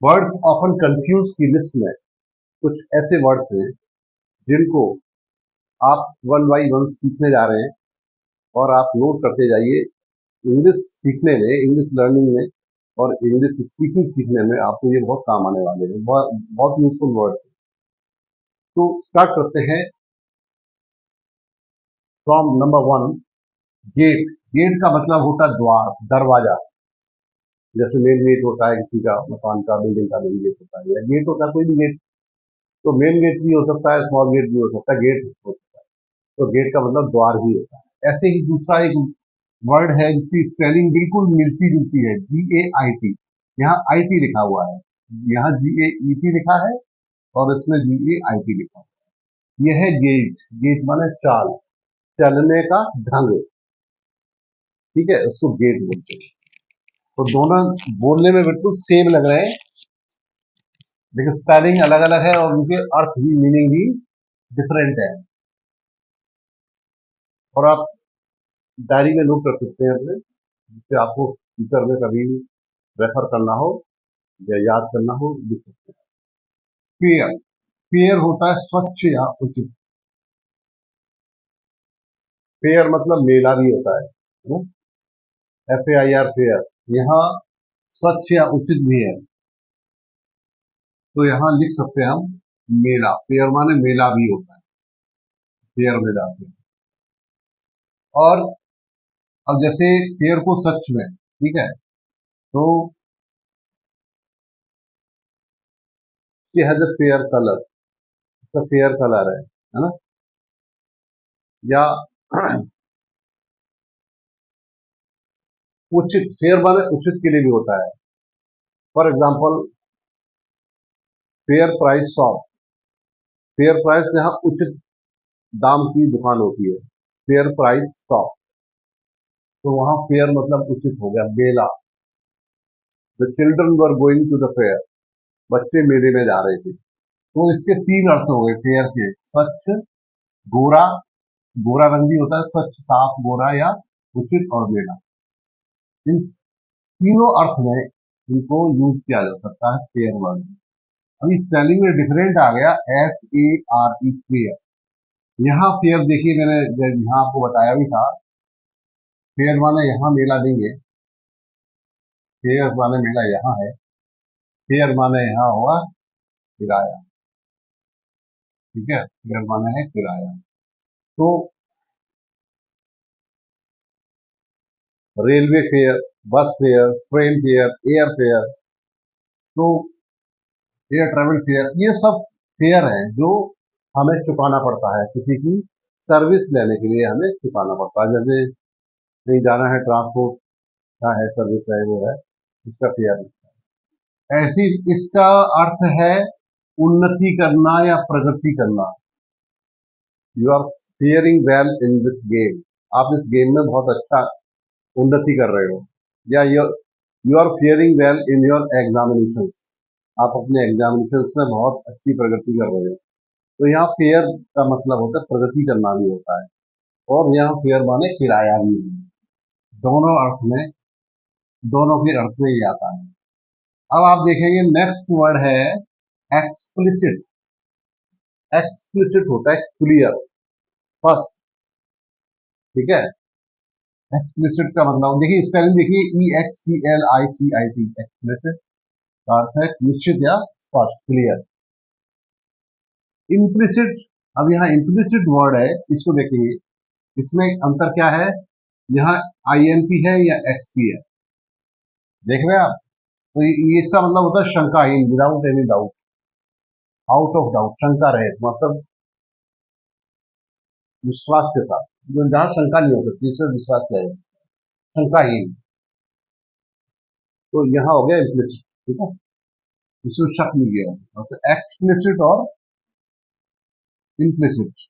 Words often confuse की list में कुछ ऐसे वर्ड्स हैं जिनको आप वन बाई वन सीखने जा रहे हैं और आप नोट करते जाइए। इंग्लिश सीखने में, इंग्लिश लर्निंग में और इंग्लिश स्पीकिंग सीखने में आपको ये बहुत काम आने वाले हैं। बहुत यूजफुल वर्ड्स हैं। तो स्टार्ट करते हैं from number one. Get. Get का मतलब होता है द्वार, दरवाजा। जैसे मेन गेट होता है किसी का, मकान का, बिल्डिंग का मेन गेट होता है, या गेट होता है कोई भी गेट। तो मेन गेट भी हो सकता है, स्मॉल गेट भी हो सकता है, गेट हो सकता है। तो गेट का मतलब द्वार ही होता है। ऐसे ही दूसरा एक वर्ड है जिसकी स्पेलिंग बिल्कुल मिलती जुलती है, GAIT। यहाँ IT लिखा हुआ है, यहाँ GAET लिखा है और इसमें GAIT लिखा हुआ है। यह है गेट। गेट माने चाल, चलने का ढंग। ठीक है, उसको गेट बोलते हैं। तो दोनों बोलने में बिल्कुल सेम लग रहे हैं, लेकिन स्पेलिंग अलग अलग है और उनके अर्थ भी, मीनिंग भी डिफरेंट है। और आप डायरी में नोट कर सकते हैं अपने, जिससे आपको फ्यूचर में कभी रेफर करना हो या याद करना हो, लिख सकते हैं। फेयर। फेयर होता है स्वच्छ या उचित। फेयर मतलब मेला भी होता है। FAIR, fair. यहाँ स्वच्छ या उचित भी है, तो यहाँ लिख सकते हैं हम मेला। फेयर माने मेला भी होता है, फेयर में जाते हैं। और अब जैसे फेयर को सच में, ठीक है, तो हैज अ फेयर कलर, इसका फेयर कलर है ना। या उचित। फेयर माने उचित के लिए भी होता है। For example, fair price shop. Fair price यहाँ उचित दाम की दुकान होती है, फेयर प्राइस शॉप। तो वहां फेयर मतलब उचित हो गया। मेला। The children were going to the fair, बच्चे मेले में जा रहे थे। तो इसके तीन अर्थ हो गए फेयर के। स्वच्छ, गोरा, गोरा रंग भी होता है, स्वच्छ साफ गोरा, या उचित और मेला। इन तीनों अर्थ में इनको यूज किया जा सकता है फेयर वर्ड में। अभी स्पेलिंग में डिफरेंट आ गया, FARE, फेयर। यहाँ फेयर देखिए, मैंने यहाँ आपको बताया भी था, फेयर माने यहाँ मेला नहीं है, फेयर माने मेला यहाँ है। फेयर माने यहाँ हुआ किराया। ठीक है, फेयर माने है किराया। तो रेलवे फेयर, बस fair, train fair, air fare, तो एयर ट्रेवल फेयर, ये सब फेयर है जो हमें चुकाना पड़ता है। किसी की सर्विस लेने के लिए हमें चुकाना पड़ता है। जैसे कहीं जाना है, ट्रांसपोर्ट का है, सर्विस है, वो है, इसका फेयर। ऐसी इसका अर्थ है उन्नति करना या प्रगति करना। You are faring well in this game, आप इस गेम में बहुत अच्छा उन्नति कर रहे हो। या you are faring well in your examination, आप अपने एग्जामिनेशन में बहुत अच्छी प्रगति कर रहे हो। तो यहाँ फेयर का मतलब होता है प्रगति करना भी होता है, और यहाँ फेयर माने किराया भी है। दोनों अर्थ में, दोनों के अर्थ में ये आता है। अब आप देखेंगे नेक्स्ट वर्ड है एक्सप्लिसिट। एक्सप्लिसिट होता है क्लियर, फर्स्ट। ठीक है, एक्सप्लिसिट का मतलब देखिए, स्पेलिंग देखिए, EXPLICIT, एक्सप्लिसिट का अर्थ है निश्चित या स्पष्ट, क्लियर। इम्प्लिसिट। अब यहाँ इम्प्लिसिट वर्ड है, इसको देखेंगे, इसमें अंतर क्या है। यहाँ INP है या XP है, देख रहे हैं आप। तो ये इसका मतलब होता है शंकाहीन, without any doubt, out of doubt, शंका रहे, मतलब विश्वास के साथ, जो जहां शंका नहीं हो सकती, इससे विश्वास किया जा सकता है, शंकाहीन। तो यहाँ हो गया इम्प्लिसिट। ठीक है, इसमें शक नहीं गया। तो एक्सप्लिसिट और इम्प्लिसिट।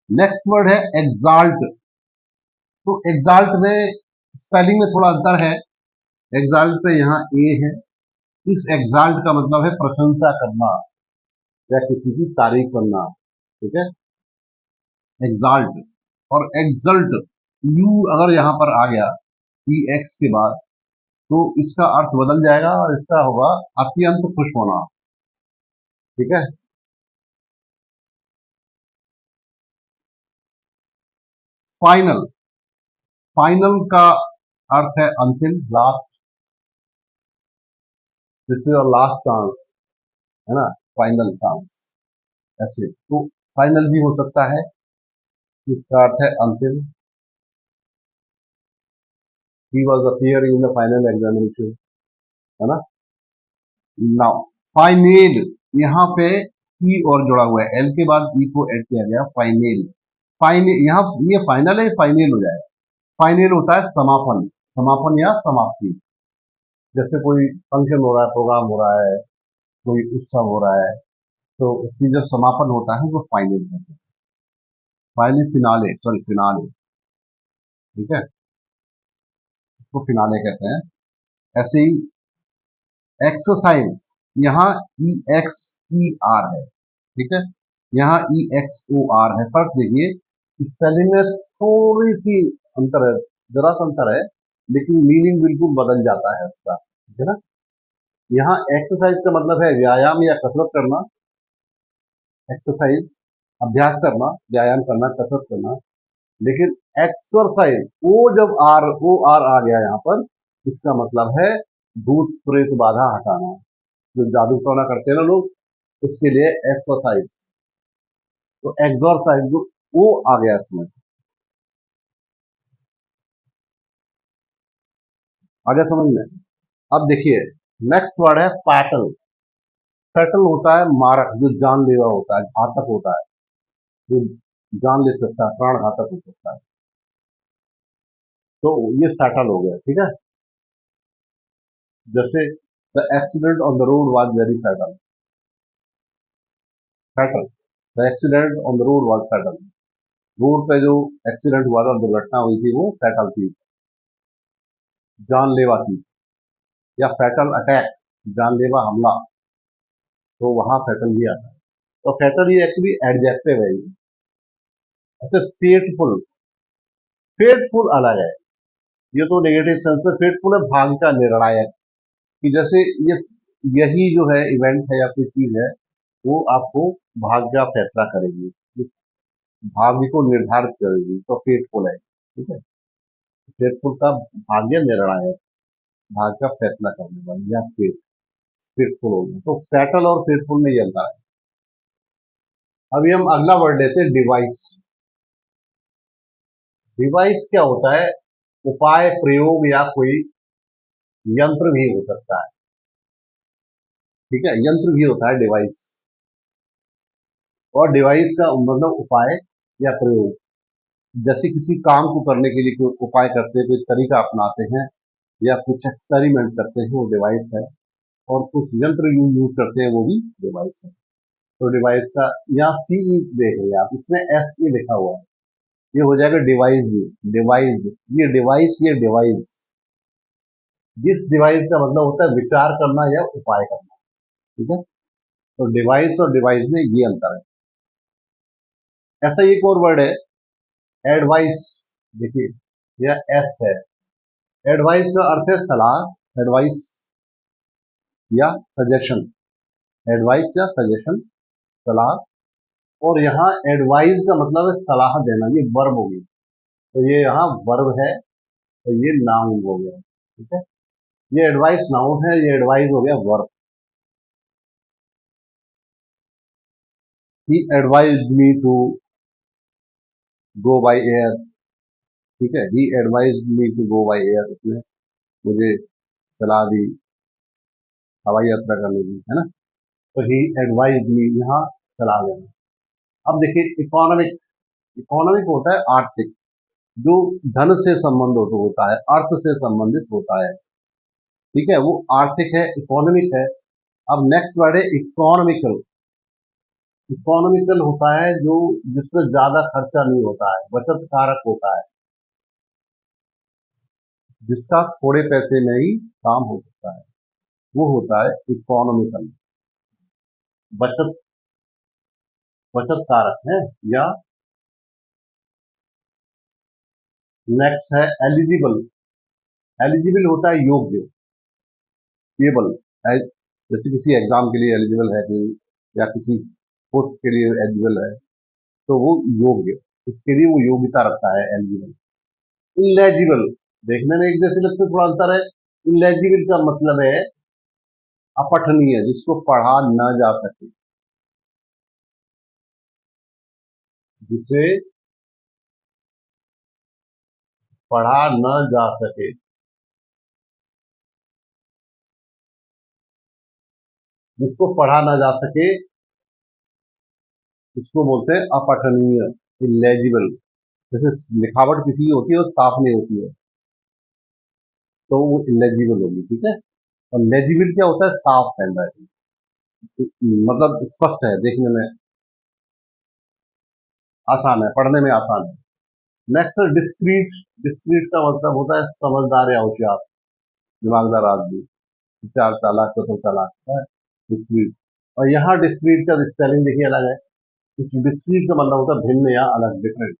नेक्स्ट वर्ड है एग्जाल्ट। तो एग्जाल्ट में स्पेलिंग में थोड़ा अंतर है। एग्जाल्ट पे यहाँ ए है। इस एग्जाल्ट का मतलब है प्रशंसा करना या किसी की तारीफ करना। ठीक है, एग्जाल्ट। और एक्सल्ट, यू अगर यहां पर आ गया EX के बाद, तो इसका अर्थ बदल जाएगा और इसका होगा अत्यंत खुश होना। ठीक है। फाइनल, फाइनल का अर्थ है अंतिम, last. This is your last chance, है ना, फाइनल चांस। ऐसे तो फाइनल भी हो सकता है, इसका अर्थ है अंतिम। He was appearing in the final examination, है ना। नाउ फाइनेल, यहाँ पे ई और जुड़ा हुआ है, एल के बाद ई को ऐड किया गया, फाइनेल। फाइनल, यहाँ ये फाइनल है, फाइनल हो जाएगा। फाइनल होता है समापन, समापन या समाप्ति। जैसे कोई फंक्शन हो रहा है, प्रोग्राम हो रहा है, कोई उत्सव हो रहा है, तो उसकी जो समापन होता है वो फाइनल कहते हैं। Final, finale, sorry finale. ठीक है, उसको फिनाले कहते हैं। ऐसे ही एक्सरसाइज, यहाँ ई एक्स ई आर है। ठीक है, यहाँ ई एक्स ओ आर है। फर्क देखिए, स्पेलिंग में थोड़ी सी अंतर है, जरा सा अंतर है, लेकिन मीनिंग बिल्कुल बदल जाता है उसका। ठीक है ना। यहाँ एक्सरसाइज का मतलब है व्यायाम या कसरत करना। एक्सरसाइज, अभ्यास करना, व्यायाम करना, कसरत करना। लेकिन एक्सरसाइज, ओ जब आर ओ आर आ गया यहाँ पर, इसका मतलब है भूत प्रेत बाधा हटाना। जो जादू टोना करते हैं ना लोग, उसके लिए एक्सरसाइज। तो एक्सरसाइज जो ओ आ गया इसमें। आगे समझ में। अब देखिए, नेक्स्ट वर्ड है फैटल। फैटल होता है मारक, जो जानलेवा होता है, घातक होता है, जो जान ले सकता है, प्राण घातक हो सकता है। तो ये फैटल हो गया। ठीक है, जैसे the accident on the road was very fatal. Fatal, the accident on the road was fatal. Road पे जो एक्सीडेंट हुआ था, दुर्घटना हुई थी, वो फैटल थी, जानलेवा थी। या फैटल अटैक, जानलेवा हमला, तो वहां फैटल भी आता है। तो फैटल ये एक्चुअली एडजेक्टिव है। अच्छा, फेटफुल, फेटफुल अलग है। ये तो नेगेटिव सेंस में, फेटफुल है भाग्य का निर्णायक। कि जैसे ये, यही जो है इवेंट है या कोई चीज है, वो आपको भाग्य का फैसला करेगी, भाग्य को निर्धारित करेगी, तो फेटफुल है। ठीक है, फेटफुल का भाग्य निर्णायक, भाग्य का फैसला करने वाली, या फेटफुल हो गया। तो फैटल और फेटफुल में ये अंतर है। अभी हम अगला वर्ड लेते हैं, डिवाइस। डिवाइस क्या होता है? उपाय, प्रयोग या कोई यंत्र भी हो सकता है। ठीक है, यंत्र भी होता है डिवाइस। और डिवाइस का मतलब उपाय या प्रयोग। जैसे किसी काम को करने के लिए कोई उपाय करते हैं, कोई तरीका अपनाते हैं, या कुछ एक्सपेरिमेंट करते हैं, वो डिवाइस है। और कुछ यंत्र यूज करते हैं, वो भी डिवाइस है। तो डिवाइस का, यहाँ सी ई देख रहे हैं आप, इसमें एस ई लिखा हुआ है, ये हो जाएगा डिवाइस। डिवाइस, ये डिवाइस, ये डिवाइस। जिस डिवाइस का मतलब होता है विचार करना या उपाय करना। ठीक है, तो डिवाइस और डिवाइस में ये अंतर है। ऐसा ही एक और वर्ड है, एडवाइस। देखिए, यह एस है। एडवाइस का अर्थ है सलाह, एडवाइस या सजेशन। एडवाइस या सजेशन, सलाह। और यहाँ एडवाइस का मतलब है सलाह देना, ये वर्ब होगी। तो ये यहाँ वर्ब है, तो ये नाउन हो गया। ठीक है, ये एडवाइस नाउन है, ये एडवाइस हो गया verb. He advised me to go by air. ठीक है, he advised me to go by air, उसने मुझे सलाह दी हवाई यात्रा करने की, है ना। तो ही एडवाइज्ड मी, यहाँ सलाह देना। अब देखिए इकोनॉमिक। इकोनॉमिक होता है आर्थिक, जो धन से संबंधित होता है, अर्थ से संबंधित होता है। ठीक है, वो आर्थिक है, इकोनॉमिक है। अब नेक्स्ट वर्ड है इकोनॉमिकल। इकोनॉमिकल होता है जो, जिसमें ज्यादा खर्चा नहीं होता है, बचत कारक होता है, जिसका थोड़े पैसे में ही काम हो सकता है, वो होता है इकोनॉमिकल। बचत, बचत कारक है। या नेक्स्ट है एलिजिबल। एलिजिबल होता है योग्य। एबल, जैसे किसी एग्जाम के लिए एलिजिबल है कोई, या किसी पोस्ट के लिए एलिजिबल है, तो वो योग्य, उसके लिए वो योग्यता रखता है एलिजिबल। इलेजिबल, देखने में एक जैसे लगते हैं, थोड़ा अंतर है। इलेजिबल का मतलब है अपठनीय, जिसको पढ़ा न जा सके, जिसे पढ़ा न जा सके, जिसको पढ़ा न जा सके, उसको बोलते हैं अपठनीय, इलेजिबल। जैसे लिखावट किसी की होती है और साफ नहीं होती है, तो वो इलेजिबल होगी, ठीक है। और लेजिबल क्या होता है? साफ हैंड राइटिंग, मतलब स्पष्ट है, देखने में आसान है, पढ़ने में आसान है। Next discrete. डिस्क्रीट का मतलब होता है समझदार या होशियार, दिमागदार आदमी, चार चालाक, चतुर चालाक है डिस्क्रीट। और यहाँ डिस्क्रीट का स्पेलिंग देखिए अलग है। इस डिस्क्रीट का मतलब होता है भिन्न या अलग, डिफरेंट,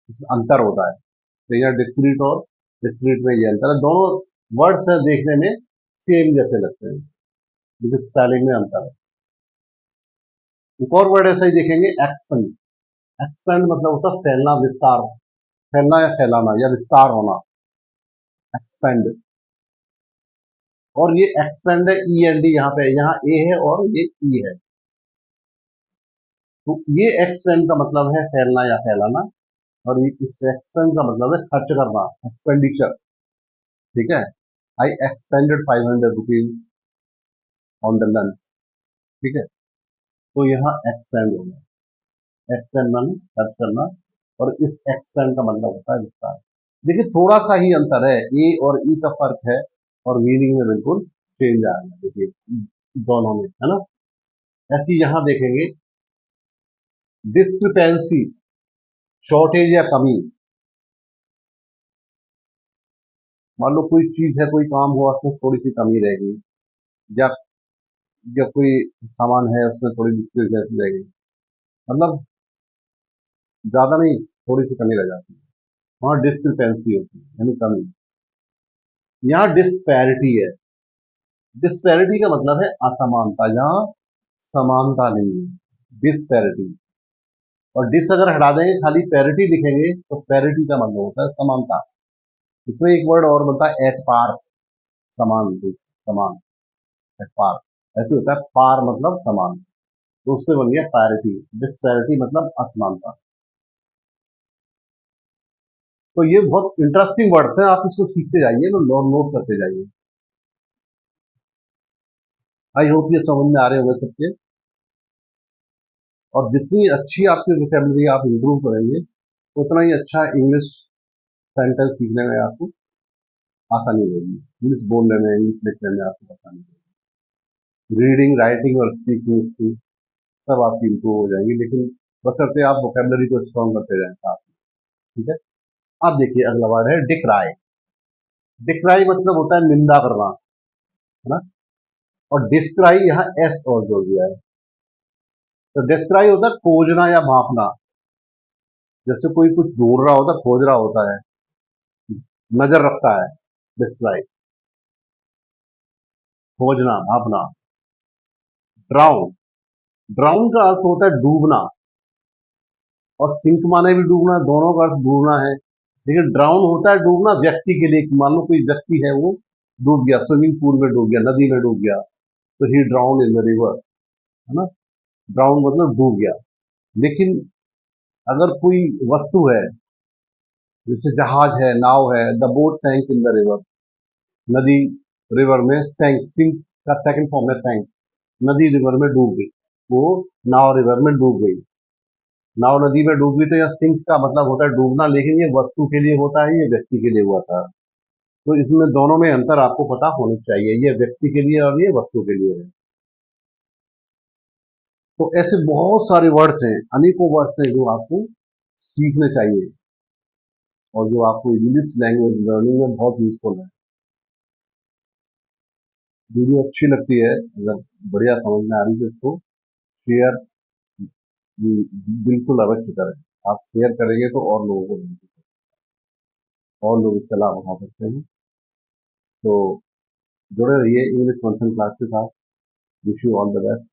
इसमें अंतर होता है। तो यहाँ डिस्क्रीट और डिस्क्रीट में ये अंतर है। दोनों वर्ड्स है देखने में सेम जैसे लगते हैं, लेकिन स्पेलिंग में अंतर है। एक और वर्ड ऐसा ही देखेंगे, एक्सपेंड। एक्सपेंड मतलब होता है फैलना, विस्तार, फैलना या फैलाना या विस्तार होना, एक्सपेंड। और ये एक्सपेंड है, ई एन डी यहाँ पे, यहाँ ए है और ये ई है, तो ये एक्सपेंड का मतलब है फैलना या फैलाना। और ये इस एक्सपेंड का मतलब है खर्च करना, एक्सपेंडिचर, ठीक है। I expended 500 rupees on the lunch, ठीक है। तो यहाँ एक्सपेंड हो गया, एक्सपेंड माने खर्च करना, और इस एक्सपेंड का मतलब होता है विस्तार। देखिए थोड़ा सा ही अंतर है, ए और ई का फर्क है, और मीनिंग में बिल्कुल चेंज आएगा, देखिए दोनों में, है ना। ऐसी यहां देखेंगे, डिस्क्रिपेंसी, शॉर्टेज या कमी। मान लो कोई चीज है, कोई काम हुआ, उसमें थोड़ी सी कमी रह गई, या कोई सामान है उसमें थोड़ी डिस्क्रिपेंसी रह गई, मतलब ज्यादा नहीं, थोड़ी सी कमी रह जाती है, वहां डिस्क्रिपेंसी होती है, यानी कमी। यहाँ डिस्पैरिटी है। डिस्पैरिटी का मतलब है असमानता, जहां समानता नहीं है, डिस्पैरिटी। और डिस अगर हटा देंगे, खाली पैरिटी लिखेंगे, तो पैरिटी का मतलब होता है समानता। इसमें एक वर्ड और बनता है एट पार, समान रूप, समान, एट पार, ऐसे होता है, पार मतलब समान, तो उससे बन गया पैरिटी। डिस्पैरिटी मतलब असमानता। तो ये बहुत इंटरेस्टिंग वर्ड्स हैं, आप इसको सीखते जाइए, नोट करते जाइए। आई होप ये समझ में आ रहे होंगे सबके। और जितनी अच्छी आपकी वोकैबुलरी आप इंप्रूव करेंगे, उतना ही अच्छा इंग्लिश सेंटेंस सीखने में आपको आसानी होगी, इंग्लिश बोलने में, इंग्लिश लिखने में आपको आसानी होगी। रीडिंग, राइटिंग और स्पीकिंग स्किल सब आपकी इंप्रूव हो जाएंगी, लेकिन बशर्ते आप वोकैबुलरी को स्ट्रॉन्ग करते जाएं साथ में, ठीक है। अब देखिए अगला वर्ड है डिक्राई। डिक्राई मतलब होता है निंदा करना, है ना। और डिस्क्राई यहाँ एस और जोड़ दिया है। तो डिस्क्राई होता है खोजना या भापना, जैसे कोई कुछ ढूंढ रहा होता है, खोज रहा होता है, नजर रखता है, डिस्क्राई, खोजना, भापना। ड्राउन, ड्राउन का अर्थ होता है डूबना, और सिंक माने भी डूबना, दोनों का अर्थ डूबना है। लेकिन ड्राउन होता है डूबना व्यक्ति के लिए, मान लो कोई व्यक्ति है, वो डूब गया, स्विमिंग पूल में डूब गया, नदी में डूब गया, तो ही ड्राउन इन द रिवर, है ना। ड्राउन मतलब डूब गया। लेकिन अगर कोई वस्तु है, जैसे जहाज है, नाव है, the boat sank in the river, नदी, रिवर में सैंक, सिंक का सेकंड फॉर्म है सैंक, नदी रिवर में डूब गई, वो नाव रिवर में डूब गई, नाव नदी में डूब गई। तो यह सिंक का मतलब होता है डूबना, लेकिन ये वस्तु के लिए होता है, ये व्यक्ति के लिए हुआ था। तो इसमें दोनों में अंतर आपको पता होना चाहिए, ये व्यक्ति के लिए और ये वस्तु के लिए है। तो ऐसे बहुत सारे वर्ड्स हैं, अनेकों वर्ड्स हैं जो आपको सीखने चाहिए, और जो आपको इंग्लिश लैंग्वेज लर्निंग में बहुत यूजफुल है। वीडियो अच्छी लगती है, अगर बढ़िया समझ में आ रही है, तो इसको शेयर बिल्कुल अवश्य करें। आप शेयर करेंगे तो और लोगों को benefit, और लोग इससे लाभ उठा सकते हैं। तो जुड़े रहिए इंग्लिश फंक्शन क्लास के साथ। Wish you all the best.